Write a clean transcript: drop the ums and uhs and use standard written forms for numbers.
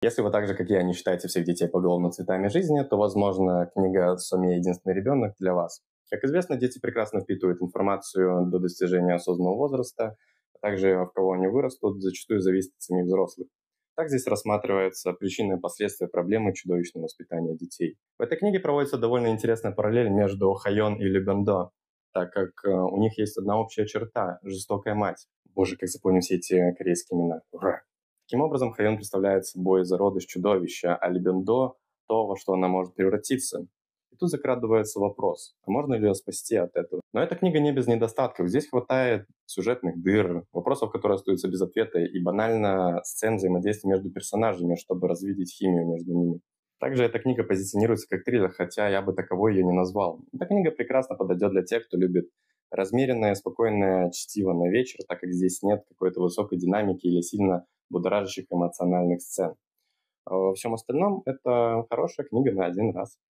Если вы так же, как я, не считаете всех детей поголовно цветами жизни, то, возможно, книга «Сомия. Единственный ребенок» для вас. Как известно, дети прекрасно впитывают информацию до достижения осознанного возраста, а также в кого они вырастут, зачастую зависит от самих взрослых. Так здесь рассматриваются причины и последствия проблемы чудовищного воспитания детей. В этой книге проводится довольно интересная параллель между Хайон и Любендо, так как у них есть одна общая черта – жестокая мать. Боже, как запомню все эти корейские имена. Ура! Таким образом, Хайон представляет собой зародыш чудовища, а Либендо – то, во что она может превратиться. И тут закрадывается вопрос, а можно ли ее спасти от этого? Но эта книга не без недостатков. Здесь хватает сюжетных дыр, вопросов, которые остаются без ответа, и банально сцен взаимодействия между персонажами, чтобы развидеть химию между ними. Также эта книга позиционируется как триллер, хотя я бы таковой ее не назвал. Эта книга прекрасно подойдет для тех, кто любит размеренное, спокойное чтиво на вечер, так как здесь нет какой-то высокой динамики или сильно будоражащих эмоциональных сцен. А во всем остальном это хорошая книга на один раз.